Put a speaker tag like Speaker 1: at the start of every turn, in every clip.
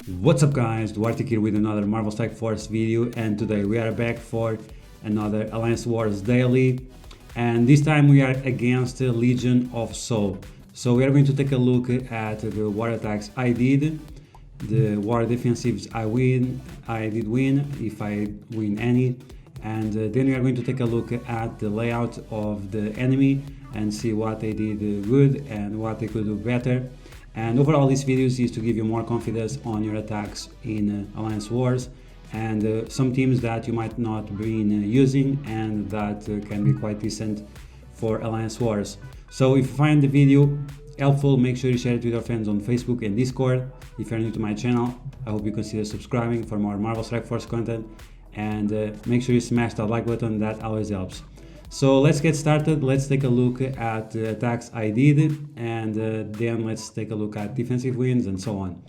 Speaker 1: What's up guys, Duarte here with another Marvel Strike Force video, and today we are back for another Alliance Wars Daily, and this time we are against the Legion of Soul. So we are going to take a look at the war attacks I did, the war defensives I did win, if I win any, and then we are going to take a look at the layout of the enemy and see what they did good and what they could do better. And overall, this video is to give you more confidence on your attacks in Alliance Wars and some teams that you might not be using and that can be quite decent for Alliance Wars. So if you find the video helpful, make sure you share it with your friends on Facebook and Discord. If you're new to my channel, I hope you consider subscribing for more Marvel Strike Force content, and make sure you smash that like button, that always helps. So let's get started. Let's take a look at the attacks I did, and then let's take a look at defensive wins and so on.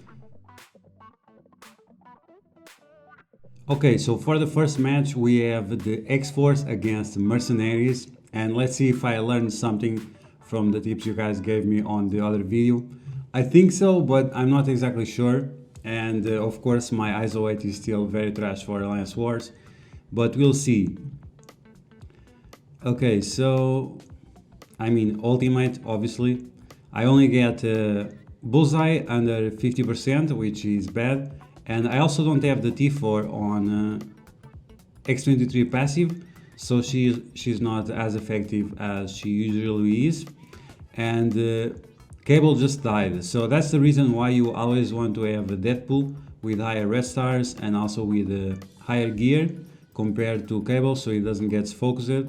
Speaker 1: Okay, so for the first match we have the X-Force against Mercenaries, and let's see if I learned something from the tips you guys gave me on the other video. I think so, but I'm not exactly sure, and of course my ISO 8 is still very trash for Alliance Wars, but we'll see. Okay, so I mean ultimate, obviously I only get bullseye under 50%, which is bad, and I also don't have the T4 on X23 passive, so she's not as effective as she usually is, and Cable just died, so that's the reason why you always want to have a Deadpool with higher red stars and also with higher gear compared to Cable, so he doesn't get focused.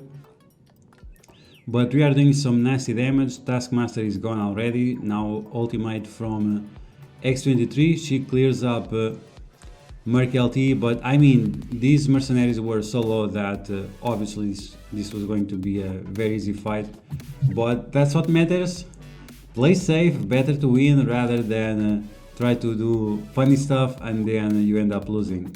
Speaker 1: But we are doing some nasty damage. Taskmaster is gone already. Now ultimate from X23, she clears up Merc LT, but I mean these mercenaries were so low that obviously this was going to be a very easy fight, but that's what matters. Play safe, better to win rather than try to do funny stuff and then you end up losing.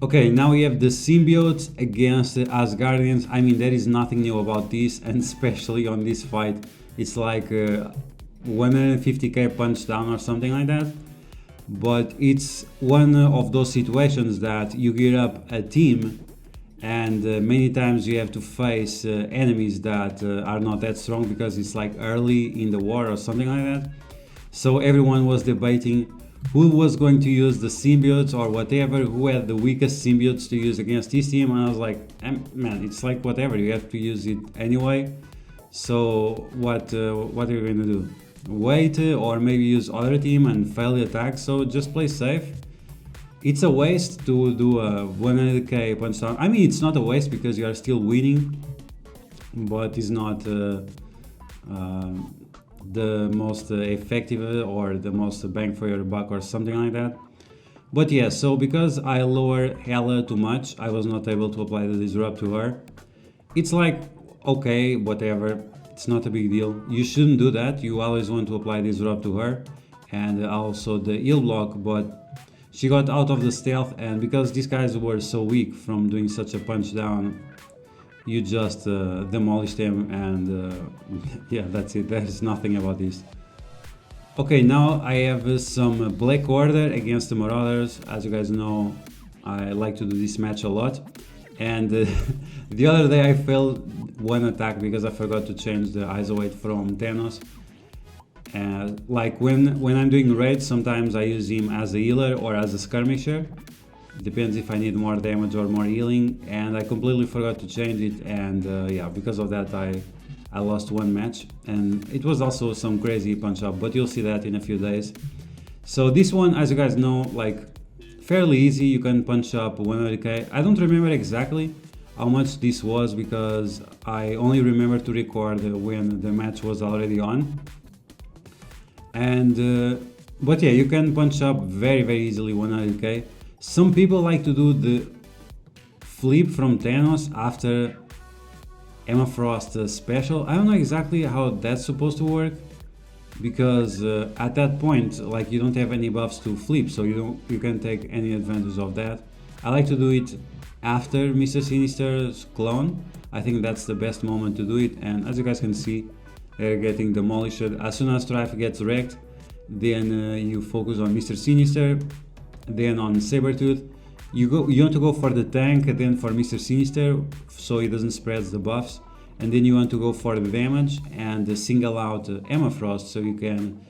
Speaker 1: Okay, now we have the Symbiotes against the Asgardians. I mean, there is nothing new about this, and especially on this fight, it's like 150k punch down or something like that. But it's one of those situations that you gear up a team, and many times you have to face enemies that are not that strong because it's like early in the war or something like that. So everyone was debating who was going to use the symbiotes or whatever, who had the weakest symbiotes to use against this team, and I was like, man, it's like whatever, you have to use it anyway. So what are you going to do? Wait or maybe use other team and fail the attack? So just play safe. It's a waste to do a 100k punch down. I mean, it's not a waste because you are still winning, but it's not the most effective or the most bang for your buck or something like that. But yeah, so because I lower Hela too much, I was not able to apply the disrupt to her. It's like, okay, whatever, it's not a big deal. You shouldn't do that. You always want to apply disrupt to her and also the heal block, but she got out of the stealth, and because these guys were so weak from doing such a punch down, you just demolish them, and yeah, that's it. There's nothing about this. Okay, now I have some Black Order against the Marauders. As you guys know, I like to do this match a lot, and the other day I failed one attack because I forgot to change the ISO 8 from Thanos. Like when I'm doing raids, sometimes I use him as a healer or as a skirmisher. Depends if I need more damage or more healing, and I completely forgot to change it, and yeah, because of that I lost one match, and it was also some crazy punch up, but you'll see that in a few days. So this one, as you guys know, like fairly easy. You can punch up 100k. I don't remember exactly how much this was because I only remember to record when the match was already on, and but yeah, you can punch up very easily 100k. Some people like to do the flip from Thanos after Emma Frost special. I don't know exactly how that's supposed to work because at that point, like, you don't have any buffs to flip, so you can take any advantage of that. I like to do it after Mr. Sinister's clone. I think that's the best moment to do it, and as you guys can see, they're getting demolished. As soon as Strife gets wrecked, then you focus on Mr. Sinister, Then on Sabretooth, you want to go for the tank, and then for Mr. Sinister, so he doesn't spread the buffs. And then you want to go for the damage and single out Emma Frost, so you can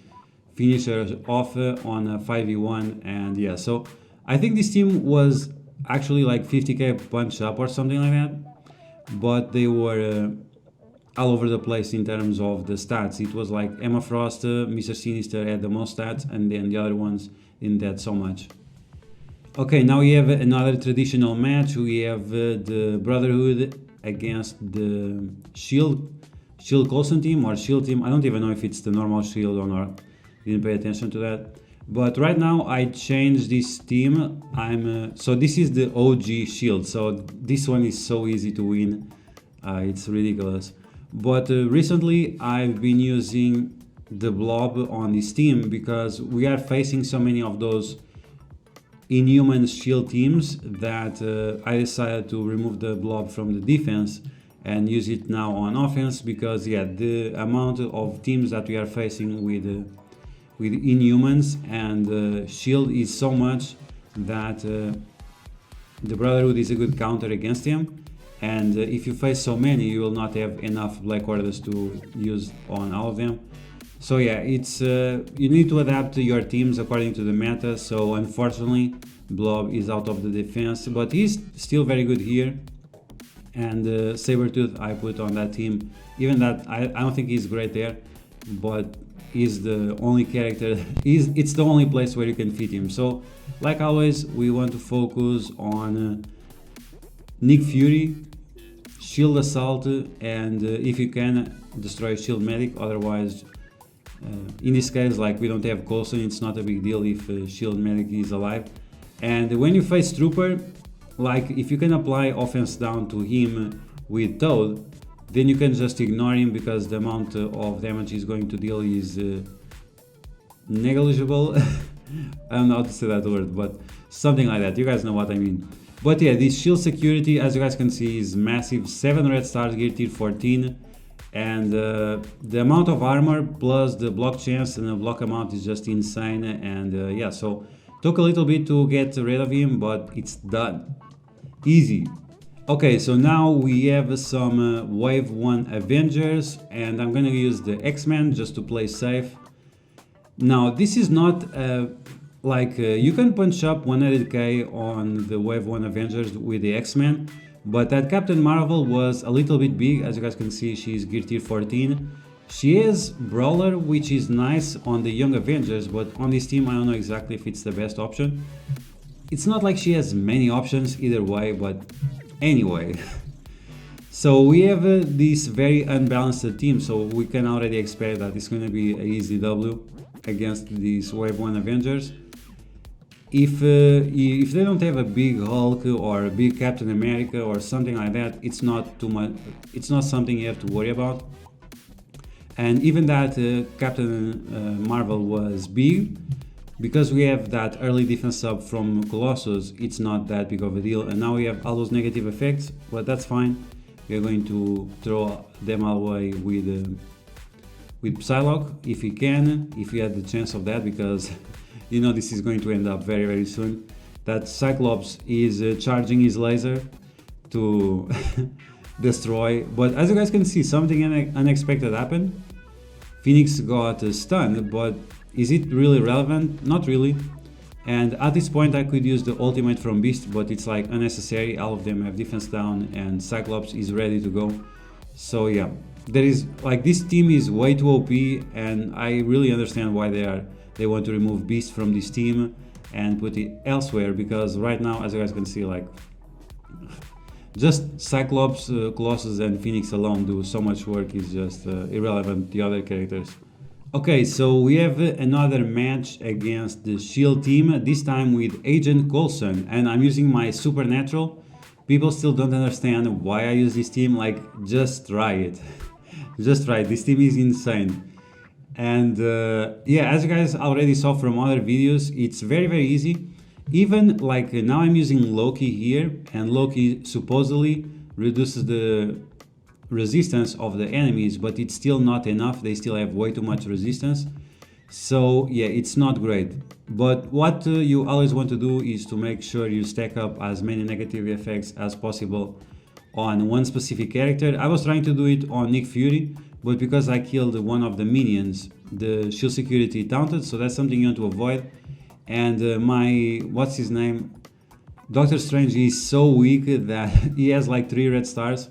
Speaker 1: finish her off on a 5v1. And yeah, so I think this team was actually like 50k punch up or something like that, but they were all over the place in terms of the stats. It was like Emma Frost, Mr. Sinister had the most stats, and then the other ones didn't add so much. Okay, now we have another traditional match. We have the Brotherhood against the Shield Coulson team or Shield team. I don't even know if it's the normal Shield or not. Didn't pay attention to that. But right now I changed this team. So this is the OG Shield. So this one is so easy to win. It's ridiculous. But recently I've been using the Blob on this team because we are facing so many of those Inhuman Shield teams that I decided to remove the Blob from the defense and use it now on offense, because yeah, the amount of teams that we are facing with Inhumans and Shield is so much that the Brotherhood is a good counter against them. And if you face so many, you will not have enough Black Orders to use on all of them. So yeah, it's you need to adapt your teams according to the meta. So unfortunately, Blob is out of the defense, but he's still very good here. And Sabretooth I put on that team, even that I don't think he's great there, but he's the only character, it's the only place where you can fit him. So like always, we want to focus on Nick Fury, Shield Assault, and if you can, destroy Shield Medic. Otherwise, in this case, like we don't have Coulson, it's not a big deal if Shield Medic is alive. And when you face Trooper, like if you can apply offense down to him with Toad, then you can just ignore him because the amount of damage he's going to deal is negligible. I don't know how to say that word, but something like that. You guys know what I mean. But yeah, this shield security, as you guys can see, is massive. 7 red stars, gear tier 14. And the amount of armor plus the block chance and the block amount is just insane. And yeah, so took a little bit to get rid of him, but it's done. Easy. Okay, so now we have some Wave 1 Avengers, and I'm gonna use the X-Men just to play safe. Now, this is not you can punch up 100k on the Wave 1 Avengers with the X-Men, but that Captain Marvel was a little bit big. As you guys can see, she's gear tier 14. She is Brawler, which is nice on the Young Avengers, but on this team I don't know exactly if it's the best option. It's not like she has many options either way, but anyway. So we have this very unbalanced team, so we can already expect that it's going to be an easy W against these Wave 1 Avengers. If they don't have a big Hulk or a big Captain America or something like that, it's not too much. It's not something you have to worry about. And even that Captain Marvel was big, because we have that early defense sub from Colossus, it's not that big of a deal. And now we have all those negative effects, but that's fine. We're going to throw them all away with Psylocke if we can, if we had the chance of that, because you know this is going to end up very, very soon. That Cyclops is charging his laser to destroy, but as you guys can see, something unexpected happened. Phoenix got stunned, but is it really relevant? Not really. And at this point I could use the ultimate from Beast, but it's like unnecessary. All of them have defense down and Cyclops is ready to go. So yeah, there is like, this team is way too OP, and I really understand why they want to remove Beast from this team and put it elsewhere, because right now, as you guys can see, like just Cyclops, Colossus and Phoenix alone do so much work, is just irrelevant, the other characters. Okay, so we have another match against the Shield team, this time with Agent Coulson, and I'm using my Supernatural. People still don't understand why I use this team, like just try it. Just try it, this team is insane. And yeah, as you guys already saw from other videos, it's very, very easy. Even like now I'm using Loki here, and Loki supposedly reduces the resistance of the enemies, but it's still not enough. They still have way too much resistance. So yeah, it's not great. But what you always want to do is to make sure you stack up as many negative effects as possible on one specific character. I was trying to do it on Nick Fury, but because I killed one of the minions, the shield security taunted, so that's something you want to avoid. And what's his name? Doctor Strange is so weak that he has like 3 red stars.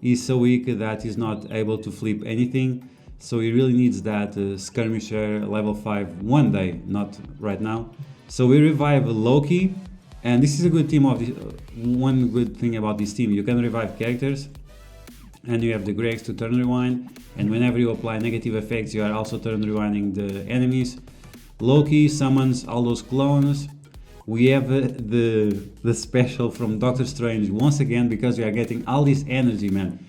Speaker 1: He's so weak that he's not able to flip anything. So he really needs that skirmisher level 5 one day, not right now. So we revive Loki, and this is a good team of this, one good thing about this team. You can revive characters, and you have the Gregs to turn rewind, and whenever you apply negative effects, you are also turn rewinding the enemies. Loki summons all those clones. We have the special from Doctor Strange once again, because we are getting all this energy, man.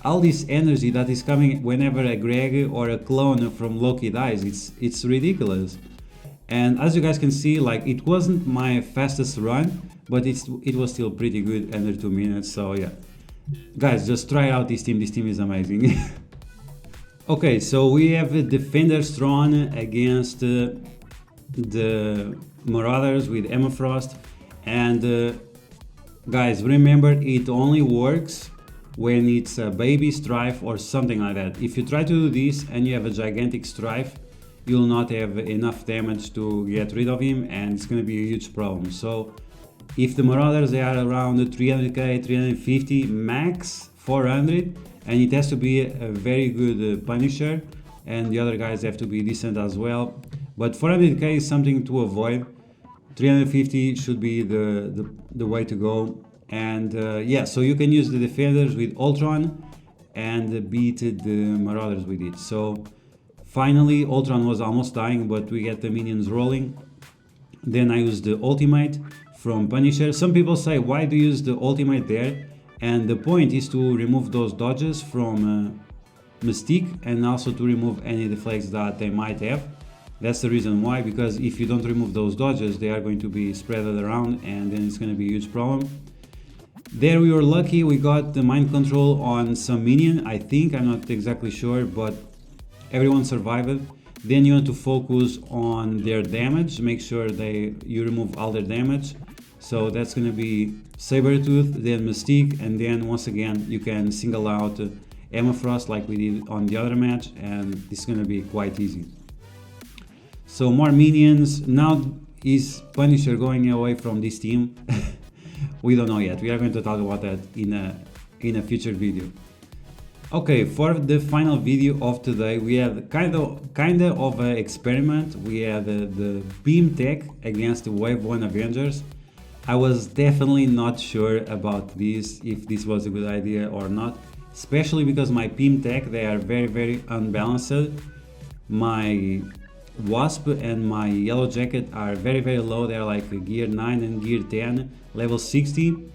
Speaker 1: All this energy that is coming whenever a Greg or a clone from Loki dies. It's ridiculous. And as you guys can see, like, it wasn't my fastest run, but it was still pretty good, under 2 minutes. So yeah, guys, just try out this team. This team is amazing. Okay, so we have a Defender Strong against the Marauders with Emma Frost, and guys, remember, it only works when it's a baby Strife or something like that. If you try to do this and you have a gigantic Strife, you'll not have enough damage to get rid of him, and it's gonna be a huge problem. So if the Marauders, they are around 300k, 350, max 400, and it has to be a very good Punisher, and the other guys have to be decent as well. But 400k is something to avoid. 350 should be the way to go. And yeah, so you can use the Defenders with Ultron and beat the Marauders with it. So finally, Ultron was almost dying, but we get the minions rolling. Then I use the ultimate from Punisher. Some people say, why do you use the ultimate there? And the point is to remove those dodges from Mystique, and also to remove any deflects that they might have. That's the reason why, because if you don't remove those dodges, they are going to be spread around, and then it's going to be a huge problem. There we were lucky, we got the mind control on some minion, I think, I'm not exactly sure, but everyone survived. Then you want to focus on their damage, make sure you remove all their damage. So that's going to be Sabretooth, then Mystique, and then once again you can single out Emma Frost like we did on the other match, and it's going to be quite easy. So more minions. Now is Punisher going away from this team? We don't know yet. We are going to talk about that in a future video. Okay, for the final video of today, we had kind of an experiment. We had the beam tech against the Wave 1 Avengers. I was definitely not sure about this, if this was a good idea or not, especially because my beam tech, they are very, very unbalanced. My Wasp and my Yellow Jacket are very, very low. They're like gear 9 and gear 10, level 60.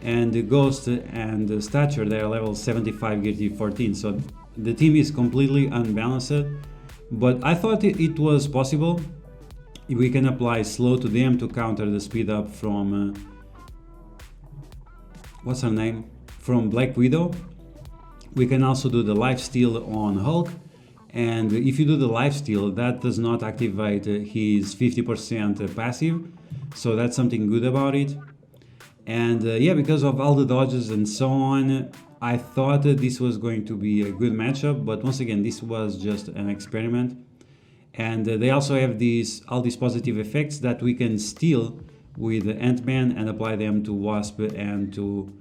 Speaker 1: And the Ghost and the Stature, they are level 75, gear 14. So the team is completely unbalanced. But I thought it was possible. We can apply slow to them to counter the speed up from what's her name? From Black Widow. We can also do the lifesteal on Hulk. And if you do the lifesteal, that does not activate his 50% passive. So that's something good about it. And yeah, because of all the dodges and so on, I thought that this was going to be a good matchup. But once again, this was just an experiment. And they also have all these positive effects that we can steal with Ant-Man and apply them to Wasp and to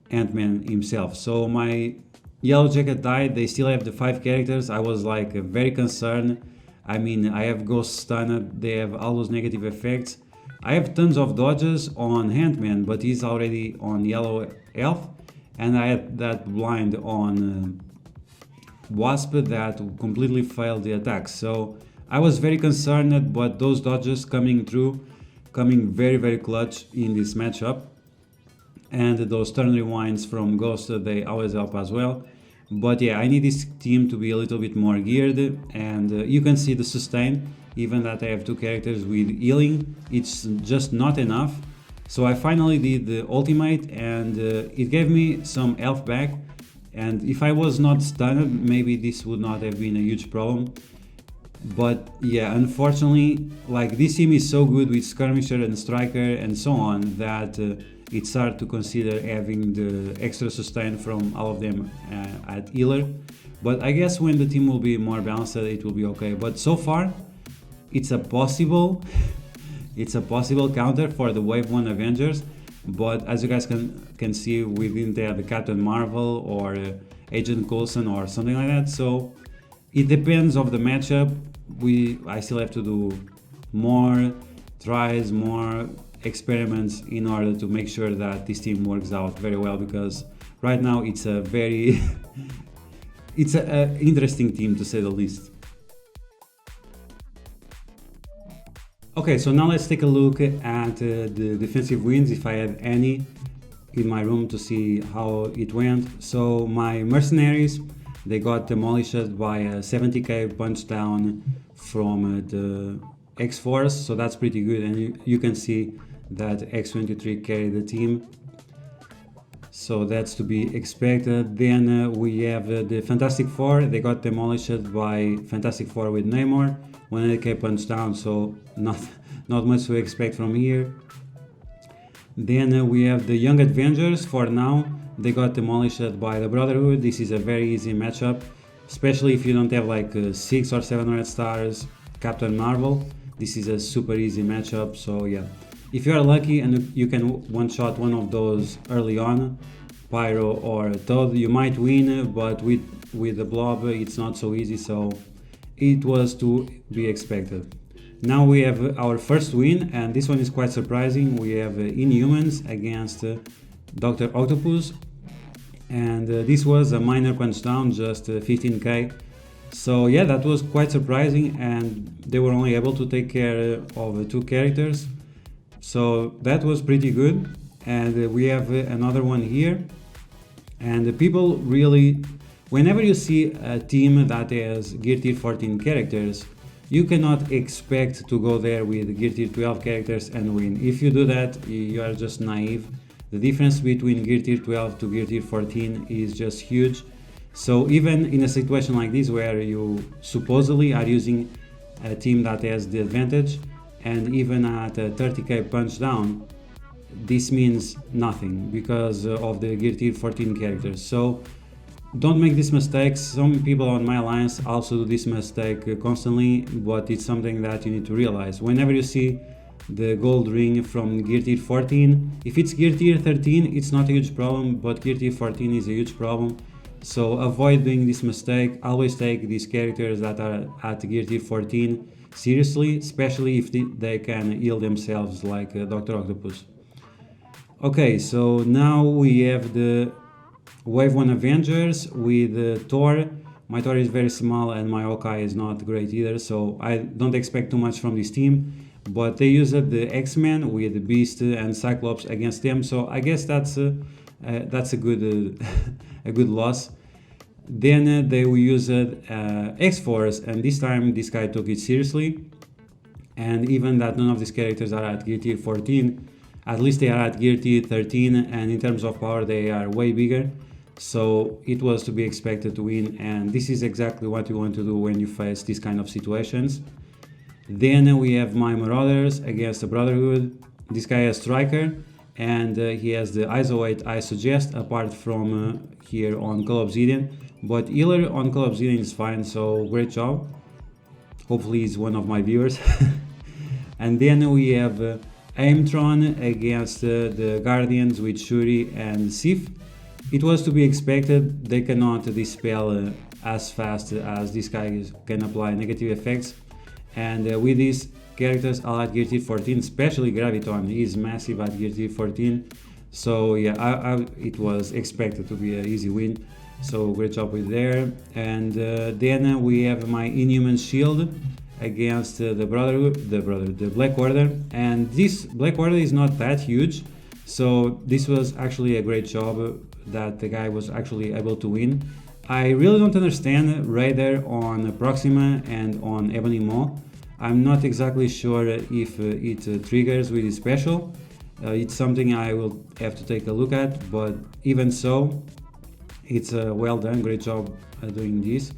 Speaker 1: Ant-Man himself. So my Yellow Jacket died. They still have the 5 characters. I was like very concerned. I mean, I have Ghost Stunned. They have all those negative effects. I have tons of dodges on Ant-Man, but he's already on Yellow Elf. And I had that blind on Wasp that completely failed the attack. So I was very concerned, but those dodges coming very, very clutch in this matchup. And those turn rewinds from Ghost, they always help as well. But yeah, I need this team to be a little bit more geared, and you can see the sustain, even that I have 2 characters with healing, it's just not enough. So I finally did the ultimate, and it gave me some health back, and if I was not stunned, maybe this would not have been a huge problem. But yeah, unfortunately, like this team is so good with skirmisher and striker and so on that it's hard to consider having the extra sustain from all of them at healer. But I guess when the team will be more balanced, it will be okay. But so far, it's a possible, it's a possible counter for the Wave 1 Avengers. But as you guys can see, we didn't have the Captain Marvel or Agent Coulson or something like that. So it depends of the matchup. I still have to do more tries, more experiments in order to make sure that this team works out very well, because right now it's a very it's a interesting team to say the least. Okay, so now let's take a look at the defensive wins, if I have any, in my room to see how it went. So my mercenaries, they got demolished by a 70k punch down from the X-Force, so that's pretty good, and you can see that X-23 carried the team, so that's to be expected. Then we have the Fantastic Four, they got demolished by Fantastic Four with Namor, 100k punch down, so not much to expect from here. Then we have the Young Avengers. For now, they got demolished by the Brotherhood. This is a very easy matchup, especially if you don't have like 6 or 7 red stars Captain Marvel. This is a super easy matchup, so yeah. If you are lucky and you can one-shot one of those early on, Pyro or Toad, you might win, but with the Blob it's not so easy, so it was to be expected. Now we have our first win, and this one is quite surprising. We have Inhumans against Dr. Octopus, and this was a minor punch down, just 15k. So yeah, that was quite surprising, and they were only able to take care of 2 characters. So that was pretty good. And we have another one here. And the people really, whenever you see a team that has Gear Tier 14 characters, you cannot expect to go there with Gear Tier 12 characters and win. If you do that, you are just naive. The difference between Gear Tier 12 to Gear Tier 14 is just huge. So even in a situation like this, where you supposedly are using a team that has the advantage, and even at a 30k punch down, this means nothing because of the Gear Tier 14 characters. So don't make this mistake. Some people on my alliance also do this mistake constantly, but it's something that you need to realize. Whenever you see the gold ring from Gear Tier 14, if it's Gear Tier 13, it's not a huge problem, but Gear Tier 14 is a huge problem. So avoid doing this mistake. Always take these characters that are at Gear Tier 14 seriously, especially if they can heal themselves like Dr. Octopus. Okay, so now we have the Wave 1 Avengers with Thor. My Thor is very small and my Hawkeye is not great either, so I don't expect too much from this team. But they used the X-Men with Beast and Cyclops against them, so I guess that's a good a good loss. Then they used X-Force, and this time this guy took it seriously. And even that none of these characters are at Gear Tier 14, at least they are at Gear Tier 13, and in terms of power they are way bigger. So it was to be expected to win, and this is exactly what you want to do when you face these kind of situations. Then we have my Marauders against the Brotherhood. This guy has Striker, and he has the ISO 8 I suggest, apart from here on Call Obsidian. But healer on Call Obsidian is fine, so great job. Hopefully he's one of my viewers. And then we have Aimtron against the Guardians with Shuri and Sif. It was to be expected. They cannot dispel as fast as these guys can apply negative effects. And with these characters all at Gear Tier 14, especially Graviton, he is massive at Gear Tier 14. So yeah, it was expected to be an easy win. So great job with there. And then we have my Inhuman Shield against the Black Order. And this Black Order is not that huge. So this was actually a great job that the guy was actually able to win. I really don't understand Raider on Proxima and on Ebony Maw. I'm not exactly sure if it triggers with his special. It's something I will have to take a look at, but even so, it's well done, great job doing this.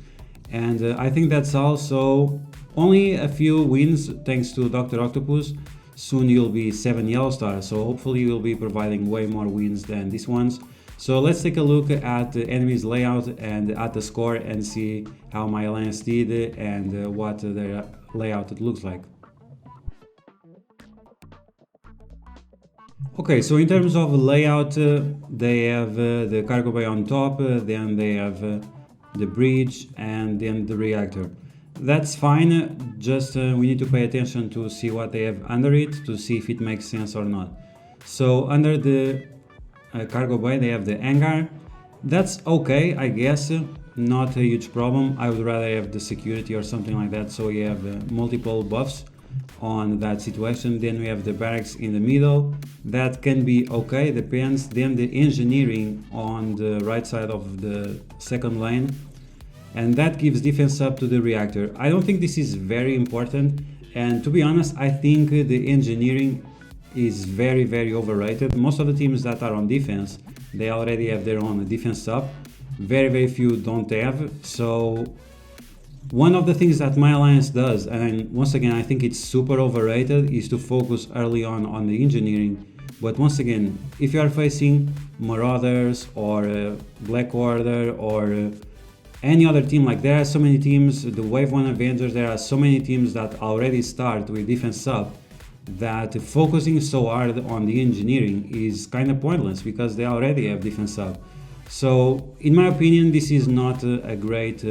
Speaker 1: And I think that's all. So only a few wins thanks to Dr. Octopus. Soon you'll be 7 yellow stars, so hopefully you'll be providing way more wins than these ones. So let's take a look at the enemy's layout and at the score and see how my alliance did and what their layout looks like. Okay, so in terms of layout, they have the cargo bay on top, then they have the bridge, and then the reactor. That's fine, just we need to pay attention to see what they have under it to see if it makes sense or not. So under the cargo bay they have the hangar. That's okay, I guess, not a huge problem. I would rather have the security or something like that, so you have multiple buffs on that situation. Then we have the barracks in the middle, that can be okay, depends. Then the engineering on the right side of the second lane, and that gives defense up to the reactor. I don't think this is very important, and to be honest I think the engineering is very overrated. Most of the teams that are on defense, they already have their own defense up. Very few don't have. So one of the things that my alliance does, and once again I think it's super overrated, is to focus early on the engineering. But once again, if you are facing Marauders or Black Order or any other team, like there are so many teams, the Wave 1 Avengers, there are so many teams that already start with defense sub, that focusing so hard on the engineering is kind of pointless because they already have defense sub. So in my opinion this is not a great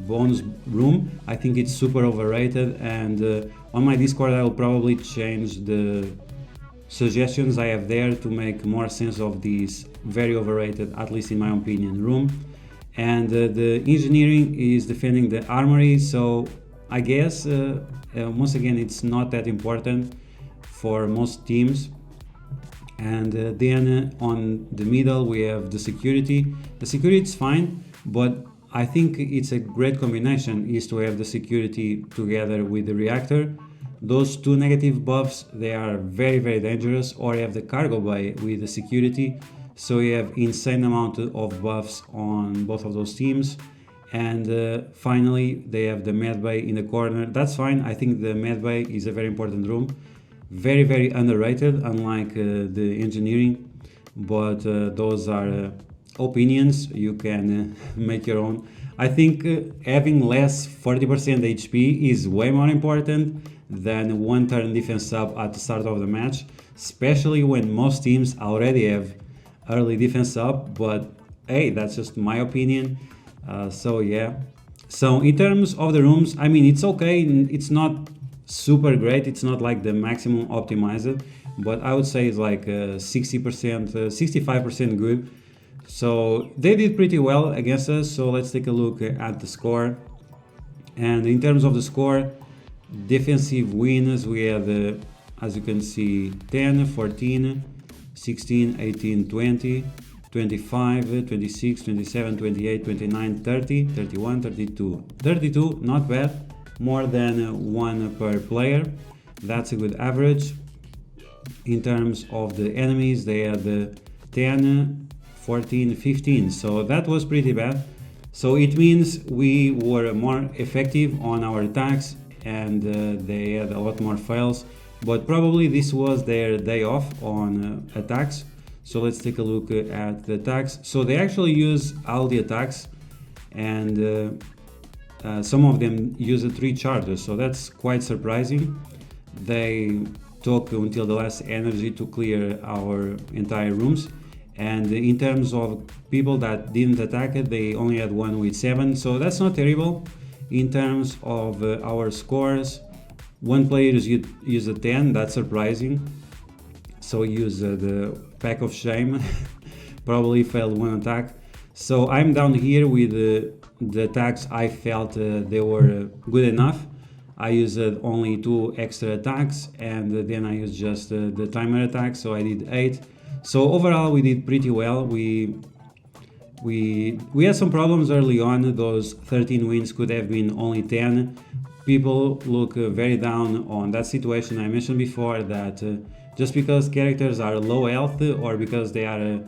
Speaker 1: bonus room. I think it's super overrated, and on my Discord I will probably change the suggestions I have there to make more sense of this very overrated, at least in my opinion, room. And the engineering is defending the armory, so I guess once again it's not that important for most teams. And then on the middle we have the security. The security is fine, but I think it's a great combination is to have the security together with the reactor. Those two negative buffs, they are very dangerous. Or you have the cargo bay with the security, so you have insane amount of buffs on both of those teams. And finally they have the med bay in the corner. That's fine. I think the med bay is a very important room, very underrated, unlike the engineering, but those are opinions. You can make your own. I think having less 40% HP is way more important than one turn defense sub at the start of the match, especially when most teams already have early defense sub. But hey, that's just my opinion. So yeah, so in terms of the rooms, I mean it's okay, it's not super great, it's not like the maximum optimized, but I would say it's like 60%, 65% good. So they did pretty well against us. So let's take a look at the score. And in terms of the score, defensive wins, we have as you can see 10, 14, 16, 18, 20, 25, 26, 27, 28, 29, 30, 31, 32. 32, not bad, more than one per player. That's a good average. In terms of the enemies, they had 10, 14, 15, so that was pretty bad. So it means we were more effective on our attacks, and they had a lot more fails, but probably this was their day off on attacks. So let's take a look at the attacks. So they actually use all the attacks, and some of them use 3 charges, so that's quite surprising. They took until the last energy to clear our entire rooms. And in terms of people that didn't attack it, they only had 1 with 7, so that's not terrible. In terms of our scores, one player used a 10, that's surprising. So he used the pack of shame, probably failed 1 attack. So I'm down here with the attacks I felt they were good enough. I used only 2 extra attacks, and then I used just the timer attack, so I did 8. So overall we did pretty well. We had some problems early on. Those 13 wins could have been only 10. People look very down on that situation. I mentioned before that just because characters are low health or because they are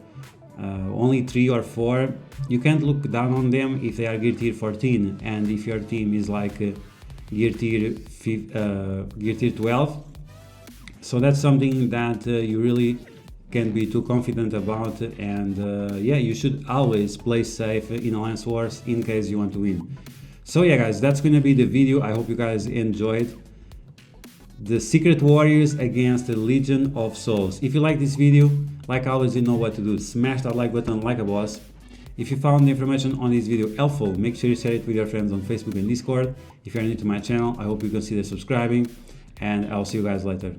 Speaker 1: only 3 or 4, you can't look down on them if they are gear tier 14, and if your team is like gear tier 12. So that's something that you really can't be too confident about, and yeah, you should always play safe in Alliance Wars in case you want to win. So yeah guys, that's gonna be the video. I hope you guys enjoyed the Secret Warriors against the Legion of Souls. If you like this video, like always, you know what to do. Smash that like button like a boss. If you found the information on this video helpful, make sure you share it with your friends on Facebook and Discord. If you're new to my channel, I hope you consider subscribing, and I'll see you guys later.